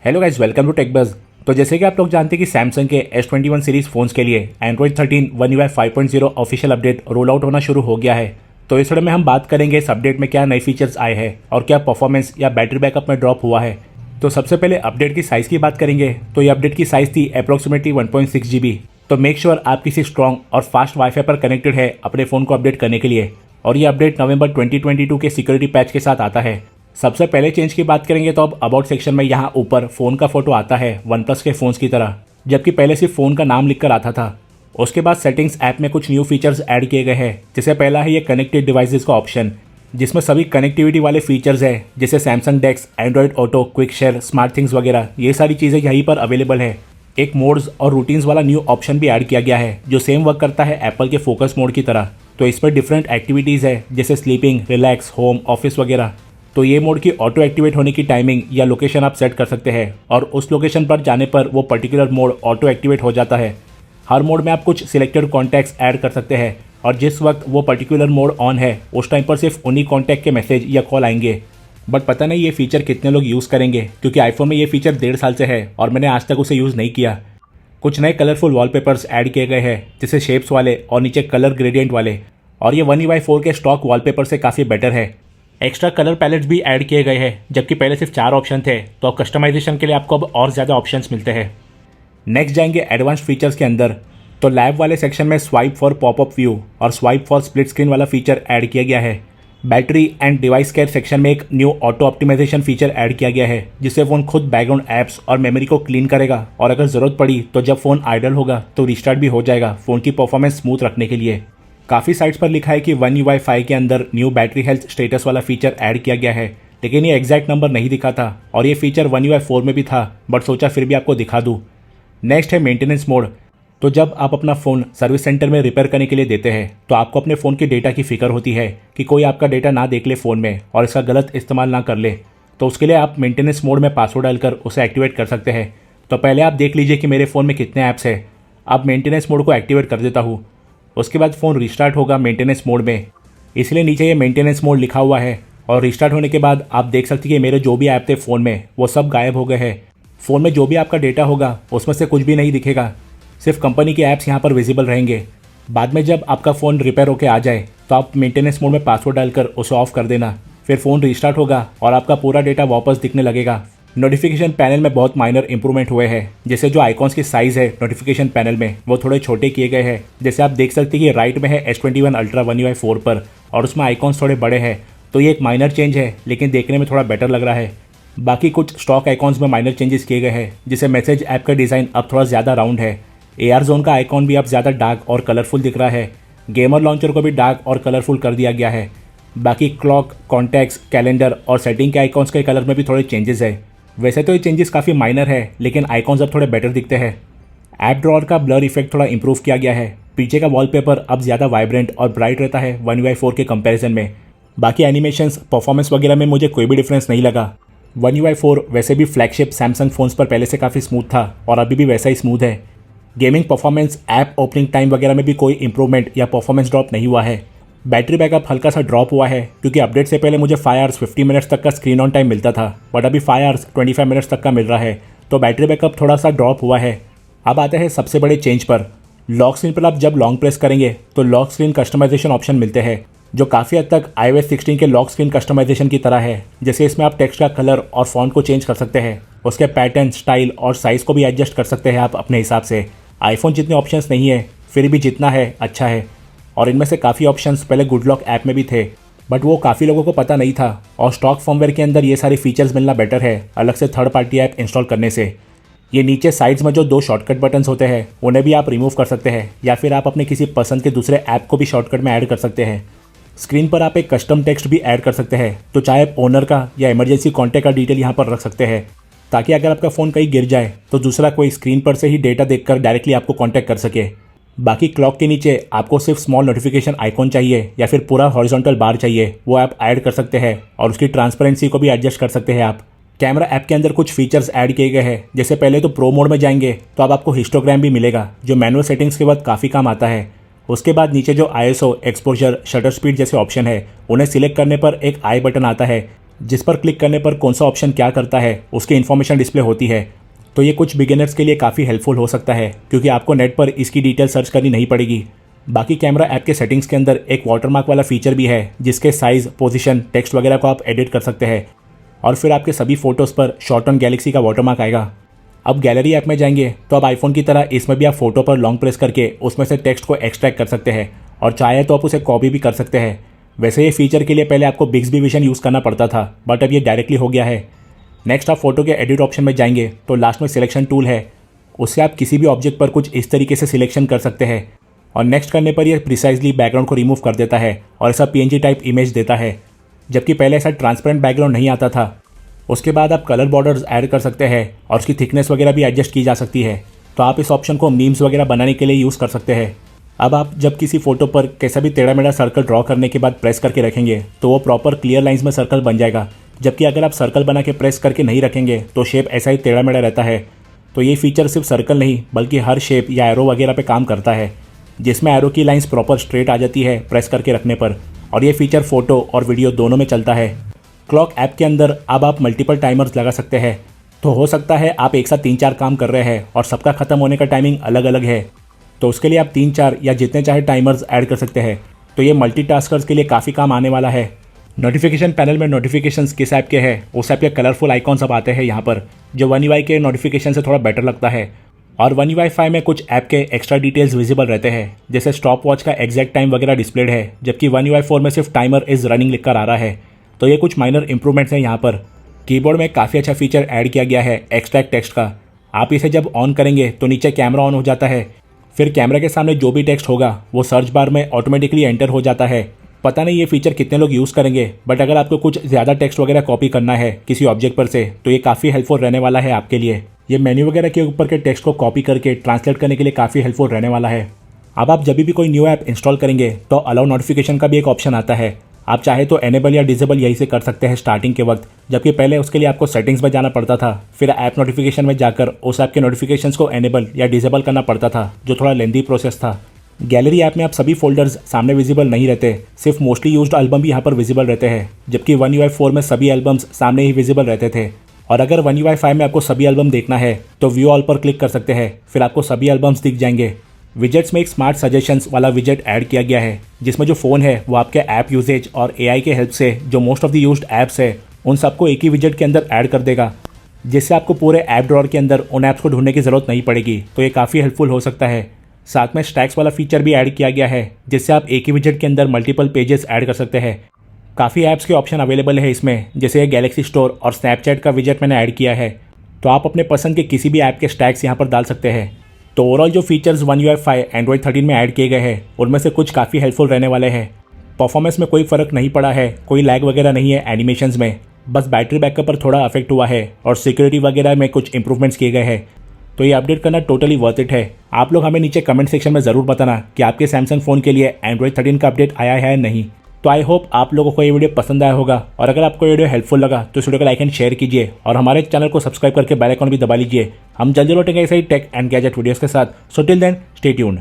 Hello guys, welcome to Techbuzz. तो जैसे कि आप लोग जानते हैं कि सैमसंग के S21 सीरीज़ फ़ोन्स के लिए Android 13 One UI 5.0 official update roll out होना शुरू हो गया है। तो इस वीडियो में हम बात करेंगे इस अपडेट में क्या नए फीचर्स आए हैं और क्या परफॉर्मेंस या बैटरी बैकअप में ड्रॉप हुआ है। तो सबसे पहले अपडेट की साइज़ की बात करेंगे तो ये अपडेट की साइज़ थी अप्रॉक्सीमेटली 1.6 GB। तो मेक श्योर आप किसी स्ट्रॉन्ग और फास्ट वाईफाई पर कनेक्टेड है अपने फ़ोन को अपडेट करने के लिए। और ये अपडेट नवंबर 2022 के सिक्योरिटी पैच के साथ आता है। सबसे पहले चेंज की बात करेंगे तो अब अबाउट सेक्शन में यहाँ ऊपर फ़ोन का फोटो आता है वन प्लस के फ़ोन्स की तरह, जबकि पहले सिर्फ फ़ोन का नाम लिखकर आता था। उसके बाद सेटिंग्स ऐप में कुछ न्यू फीचर्स ऐड किए गए हैं, जिससे पहला है ये कनेक्टेड डिवाइसेस का ऑप्शन, जिसमें सभी कनेक्टिविटी वाले फीचर्स है जैसे Samsung desk, Android auto, quick share, smart things वगैरह। ये सारी चीज़ें यहीं पर अवेलेबल है। एक मोड्स और रूटीन्स वाला न्यू ऑप्शन भी ऐड किया गया है जो सेम वर्क करता है एप्पल के फोकस मोड की तरह। तो इसमें डिफरेंट एक्टिविटीज़ है जैसे स्लीपिंग, रिलैक्स, होम, ऑफिस वगैरह। तो ये मोड की ऑटो एक्टिवेट होने की टाइमिंग या लोकेशन आप सेट कर सकते हैं और उस लोकेशन पर जाने पर वो पर्टिकुलर मोड ऑटो एक्टिवेट हो जाता है। हर मोड में आप कुछ सिलेक्टेड कॉन्टैक्ट्स ऐड कर सकते हैं और जिस वक्त वो पर्टिकुलर मोड ऑन है उस टाइम पर सिर्फ उन्हीं कॉन्टैक्ट के मैसेज या कॉल आएंगे। बट पता नहीं ये फीचर कितने लोग यूज़ करेंगे, क्योंकि आईफोन में ये फीचर 1.5 साल से है और मैंने आज तक उसे यूज़ नहीं किया। कुछ नए कलरफुल वॉलपेपर्स ऐड किए गए हैं जैसे शेप्स वाले और नीचे कलर ग्रेडियंट वाले, और ये One UI 4 के स्टॉक वॉलपेपर से काफ़ी बेटर है। एक्स्ट्रा कलर पैलेट्स भी ऐड किए गए हैं, जबकि पहले सिर्फ 4 ऑप्शन थे, तो अब कस्टमाइजेशन के लिए आपको अब और ज़्यादा ऑप्शंस मिलते हैं। नेक्स्ट जाएंगे एडवांस फीचर्स के अंदर। तो लैब वाले सेक्शन में स्वाइप फॉर पॉपअप व्यू और स्वाइप फॉर स्प्लिट स्क्रीन वाला फीचर ऐड किया गया है। Battery and device care section में एक new auto optimisation feature add किया गया है, जिससे फ़ोन खुद बैकग्राउंड ऐप्स और मेमोरी को क्लीन करेगा और अगर ज़रूरत पड़ी तो जब फ़ोन आइडल होगा तो रिस्टार्ट भी हो जाएगा फ़ोन की परफॉर्मेंस स्मूथ रखने के लिए। काफ़ी साइट्स पर लिखा है कि One UI 5 के अंदर न्यू बैटरी हेल्थ स्टेटस वाला फीचर ऐड किया गया है, लेकिन ये एग्जैक्ट नंबर नहीं दिखा था और ये फीचर One UI 4 में भी था, बट सोचा फिर भी आपको दिखा दूँ। नेक्स्ट है मेंटेनेंस मोड। तो जब आप अपना फ़ोन सर्विस सेंटर में रिपेयर करने के लिए देते हैं तो आपको अपने फ़ोन के डेटा की फ़िक्र होती है कि कोई आपका डेटा ना देख ले फ़ोन में और इसका गलत इस्तेमाल ना कर ले। तो उसके लिए आप मेंटेनेंस मोड में पासवर्ड डालकर उसे एक्टिवेट कर सकते हैं। तो पहले आप देख लीजिए कि मेरे फ़ोन में कितने ऐप्स हैं। अब मेंटेनेंस मोड को एक्टिवेट कर देता हूँ। उसके बाद फ़ोन रिस्टार्ट होगा मेंटेनेंस मोड में, इसलिए नीचे ये मेंटेनेंस मोड लिखा हुआ है। और रिस्टार्ट होने के बाद आप देख सकते हैं कि मेरे जो भी ऐप थे फ़ोन में वो सब गायब हो गए हैं। फ़ोन में जो भी आपका डेटा होगा उसमें से कुछ भी नहीं दिखेगा, सिर्फ कंपनी के ऐप्स यहाँ पर विजिबल रहेंगे। बाद में जब आपका फ़ोन रिपेयर होकर आ जाए तो आप मेंटेनेंस मोड में पासवर्ड डालकर उसे ऑफ कर देना, फिर फ़ोन रिस्टार्ट होगा और आपका पूरा डेटा वापस दिखने लगेगा। नोटिफिकेशन पैनल में बहुत माइनर इंप्रूवमेंट हुए हैं, जैसे जो आइकॉन्स की साइज़ है नोटिफिकेशन पैनल में वो थोड़े छोटे किए गए हैं। जैसे आप देख सकते हैं कि राइट में है S21 Ultra One UI 4 पर और उसमें आइकॉन्स थोड़े बड़े हैं। तो ये एक माइनर चेंज है, लेकिन देखने में थोड़ा बेटर लग रहा है। बाकी कुछ स्टॉक आइकॉन्स में माइनर चेंजेस किए गए हैं, जिससे मैसेज ऐप का डिज़ाइन अब थोड़ा ज़्यादा राउंड है। AR जोन का आइकॉन भी अब ज़्यादा डार्क और कलरफुल दिख रहा है। गेमर लॉन्चर को भी डार्क और कलरफुल कर दिया गया है। बाकी क्लॉक, कॉन्टैक्ट्स, कैलेंडर और सेटिंग के आइकॉन्स के कलर में भी थोड़े चेंजेस है। वैसे तो ये चेंजेस काफ़ी माइनर है, लेकिन आइकॉन्स अब थोड़े बेटर दिखते हैं। ऐप ड्रॉअर का ब्लर इफेक्ट थोड़ा इंप्रूव किया गया है। पीछे का वॉलपेपर अब ज़्यादा वाइब्रेंट और ब्राइट रहता है One UI 4 के कंपैरिजन में। बाकी एनिमेशंस, परफॉर्मेंस वगैरह में मुझे कोई भी डिफरेंस नहीं लगा। One UI 4 वैसे भी फ्लैगशिप सैमसंग फ़ोन्स पर पहले से काफ़ी स्मूथ था और अभी भी वैसा ही स्मूथ है। Gaming performance, app opening time वगैरह में भी कोई इंप्रूवमेंट या परफॉर्मेंस ड्रॉप नहीं हुआ है। बैटरी बैकअप हल्का सा ड्रॉप हुआ है, क्योंकि अपडेट से पहले मुझे 5 आवर्स 50 मिनट्स तक का स्क्रीन ऑन टाइम मिलता था, बट अभी 5 आवर्स 25 मिनट्स तक का मिल रहा है। तो बैटरी बैकअप थोड़ा सा ड्रॉप हुआ है। अब आते हैं सबसे बड़े चेंज पर। लॉक स्क्रीन पर आप जब लॉन्ग प्रेस करेंगे तो लॉक स्क्रीन कस्टमाइजेशन ऑप्शन मिलते हैं, जो काफ़ी हद तक iOS 16 के लॉक स्क्रीन कस्टमाइजेशन की तरह है। जैसे इसमें आप टेक्स्ट का कलर और फॉन्ट को चेंज कर सकते हैं, उसके पैटर्न, स्टाइल और साइज़ को भी एडजस्ट कर सकते हैं आप अपने हिसाब से। आईफोन जितने ऑप्शंस नहीं है, फिर भी जितना है अच्छा है। और इनमें से काफ़ी ऑप्शंस पहले गुड लॉक ऐप में भी थे, बट वो काफ़ी लोगों को पता नहीं था। और स्टॉक फर्मवेयर के अंदर ये सारे फीचर्स मिलना बेटर है अलग से थर्ड पार्टी ऐप इंस्टॉल करने से। ये नीचे साइड्स में जो 2 शॉर्टकट बटन्स होते हैं उन्हें भी आप रिमूव कर सकते हैं, या फिर आप अपने किसी पसंद के दूसरे ऐप को भी शॉर्टकट में ऐड कर सकते हैं। स्क्रीन पर आप एक कस्टम टेक्स्ट भी ऐड कर सकते हैं, तो चाहे आप ओनर का या इमरजेंसी कॉन्टैक्ट का डिटेल यहाँ पर रख सकते हैं, ताकि अगर आपका फ़ोन कहीं गिर जाए तो दूसरा कोई स्क्रीन पर से ही डेटा देखकर डायरेक्टली आपको कॉन्टैक्ट कर सके। बाकी क्लॉक के नीचे आपको सिर्फ स्मॉल नोटिफिकेशन आइकॉन चाहिए या फिर पूरा हॉरिजॉन्टल बार चाहिए, वो आप ऐड कर सकते हैं और उसकी ट्रांसपेरेंसी को भी एडजस्ट कर सकते हैं आप। कैमरा ऐप के अंदर कुछ फीचर्स ऐड किए गए हैं, जैसे पहले तो प्रो मोड में जाएंगे तो अब आपको हिस्टोग्राम भी मिलेगा, जो मैनुअल सेटिंग्स के बाद काफ़ी काम आता है। उसके बाद नीचे जो ISO, एक्सपोजर, शटर स्पीड जैसे ऑप्शन है उन्हें सिलेक्ट करने पर एक आई बटन आता है, जिस पर क्लिक करने पर कौन सा ऑप्शन क्या करता है उसकी इन्फॉर्मेशन डिस्प्ले होती है। तो ये कुछ बिगिनर्स के लिए काफ़ी हेल्पफुल हो सकता है क्योंकि आपको नेट पर इसकी डिटेल सर्च करनी नहीं पड़ेगी। बाकी कैमरा ऐप के सेटिंग्स के अंदर एक वाटरमार्क वाला फीचर भी है जिसके साइज़, पोजीशन, टेक्स्ट वगैरह को आप एडिट कर सकते हैं और फिर आपके सभी फ़ोटोज़ पर शॉट ऑन गैलेक्सी का वाटरमार्क आएगा। अब गैलरी ऐप में जाएंगे तो अब आईफोन की तरह इसमें भी आप फोटो पर लॉन्ग प्रेस करके उसमें से टेक्स्ट को एक्सट्रैक्ट कर सकते हैं और चाहे तो आप उसे कॉपी भी कर सकते हैं। वैसे ये फीचर के लिए पहले आपको बिक्सबी विजन यूज़ करना पड़ता था बट अब ये डायरेक्टली हो गया है। नेक्स्ट आप फोटो के एडिट ऑप्शन में जाएंगे तो लास्ट में सिलेक्शन टूल है, उससे आप किसी भी ऑब्जेक्ट पर कुछ इस तरीके से सिलेक्शन कर सकते हैं और नेक्स्ट करने पर यह प्रिसाइजली बैकग्राउंड को रिमूव कर देता है और ऐसा PNG टाइप इमेज देता है, जबकि पहले ऐसा ट्रांसपेरेंट बैकग्राउंड नहीं आता था। उसके बाद आप कलर बॉर्डर्स ऐड कर सकते हैं और उसकी थिकनेस वगैरह भी एडजस्ट की जा सकती है। तो आप इस ऑप्शन को मीम्स वगैरह बनाने के लिए यूज़ कर सकते हैं। अब आप जब किसी फोटो पर कैसा भी टेढ़ा मेढ़ा सर्कल ड्रॉ करने के बाद प्रेस करके रखेंगे तो वो प्रॉपर क्लियर लाइंस में सर्कल बन जाएगा, जबकि अगर आप सर्कल बना के प्रेस करके नहीं रखेंगे तो शेप ऐसा ही टेढ़ा मेढ़ा रहता है। तो ये फीचर सिर्फ सर्कल नहीं बल्कि हर शेप या एरो वगैरह पे काम करता है, जिसमें एरो की लाइंस प्रॉपर स्ट्रेट आ जाती है प्रेस करके रखने पर। और ये फीचर फ़ोटो और वीडियो दोनों में चलता है। क्लॉक ऐप के अंदर अब आप मल्टीपल टाइमर्स लगा सकते हैं। तो हो सकता है आप एक साथ 3-4 काम कर रहे हैं और सबका ख़त्म होने का टाइमिंग अलग अलग है, तो उसके लिए आप 3-4 या जितने चाहे टाइमर्स ऐड कर सकते हैं। तो ये मल्टीटास्कर्स के लिए काफ़ी काम आने वाला है। नोटिफिकेशन पैनल में नोटिफिकेशंस किस ऐप के हैं उस ऐप के कलरफुल आइकॉन सब आते हैं यहाँ पर, जो One UI के नोटिफिकेशन से थोड़ा बेटर लगता है। और One UI 5 में कुछ ऐप के एक्स्ट्रा डिटेल्स विजिबल रहते हैं, जैसे स्टॉप वॉच का एग्जैक्ट टाइम वगैरह डिस्प्लेड है, जबकि One UI 4 में सिर्फ टाइमर इज़ रनिंग लिखकर आ रहा है। तो ये कुछ माइनर इंप्रूवमेंट्स हैं यहाँ पर। कीबोर्ड में काफ़ी अच्छा फीचर ऐड किया गया है एक्सट्रैक्ट टेक्स्ट का। आप इसे जब ऑन करेंगे तो नीचे कैमरा ऑन हो जाता है, फिर कैमरा के सामने जो भी टेक्स्ट होगा वो सर्च बार में ऑटोमेटिकली एंटर हो जाता है। पता नहीं ये फीचर कितने लोग यूज़ करेंगे, बट अगर आपको कुछ ज़्यादा टेक्स्ट वगैरह कॉपी करना है किसी ऑब्जेक्ट पर से तो ये काफ़ी हेल्पफुल रहने वाला है आपके लिए। ये मेन्यू वगैरह के ऊपर के टेक्स्ट को कॉपी करके ट्रांसलेट करने के लिए काफ़ी हेल्पफुल रहने वाला है। अब आप जब भी कोई न्यू ऐप इंस्टॉल करेंगे तो अलाउ नोटिफिकेशन का भी एक ऑप्शन आता है। आप चाहे तो एनेबल या डिसेबल यहीं से कर सकते हैं स्टार्टिंग के वक्त, जबकि पहले उसके लिए आपको सेटिंग्स में जाना पड़ता था, फिर ऐप नोटिफिकेशन में जाकर उस ऐप के नोटिफिकेशंस को एनेबल या डिसेबल करना पड़ता था, जो थोड़ा लेंदी प्रोसेस था। गैलरी ऐप में आप सभी फोल्डर्स सामने विजिबल नहीं रहते, सिर्फ मोस्टली यूज्ड एल्बम भी यहाँ पर विजिबल रहते हैं, जबकि One UI 4 में सभी एल्बम्स सामने ही विजिबल रहते थे। और अगर One UI 5 में आपको सभी एल्बम देखना है तो व्यू ऑल पर क्लिक कर सकते हैं, फिर आपको सभी एल्बम्स दिख जाएंगे। विजेट्स में एक स्मार्ट सजेशंस वाला विजेट ऐड किया गया है, जिसमें जो फ़ोन है वो आपके ऐप यूजेज और AI के हेल्प से जो most of the used apps है उन सबको एक ही विजेट के अंदर ऐड कर देगा, जिससे आपको पूरे ऐप ड्रॉअर के अंदर उन ऐप्स को ढूंढने की ज़रूरत नहीं पड़ेगी। तो ये काफ़ी हेल्पफुल हो सकता है। साथ में स्टैक्स वाला फीचर भी ऐड किया गया है, जिससे आप एक ही विजेट के अंदर मल्टीपल पेजेस ऐड कर सकते हैं। काफ़ी ऐप्स के ऑप्शन अवेलेबल है इसमें, जैसे गैलेक्सी स्टोर और स्नैपचैट का विजेट मैंने ऐड किया है, तो आप अपने पसंद के किसी भी ऐप के स्टैक्स यहाँ पर डाल सकते हैं। तो ओवरऑल जो फीचर्स One UI 5 Android 13 में ऐड किए गए हैं उनमें से कुछ काफ़ी हेल्पफुल रहने वाले हैं। परफॉर्मेंस में कोई फ़र्क नहीं पड़ा है, कोई लैग वगैरह नहीं है एनिमेशंस में, बस बैटरी बैकअप पर थोड़ा अफेक्ट हुआ है और सिक्योरिटी वगैरह में कुछ इंप्रूवमेंट्स किए गए हैं। तो ये अपडेट करना टोटली वर्थ इट है। आप लोग हमें नीचे कमेंट सेक्शन में ज़रूर बताना कि आपके सैमसंग फ़ोन के लिए Android 13 का अपडेट आया है या नहीं। तो आई होप आप लोगों को ये वीडियो पसंद आया होगा, और अगर आपको ये वीडियो हेल्पफुल लगा तो इस वीडियो को लाइक एंड शेयर कीजिए और हमारे चैनल को सब्सक्राइब करके बेल आइकन भी दबा लीजिए। हम जल्दी लौटेंगे ऐसे ही टेक एंड गैजेट वीडियोस के साथ। So till then stay tuned.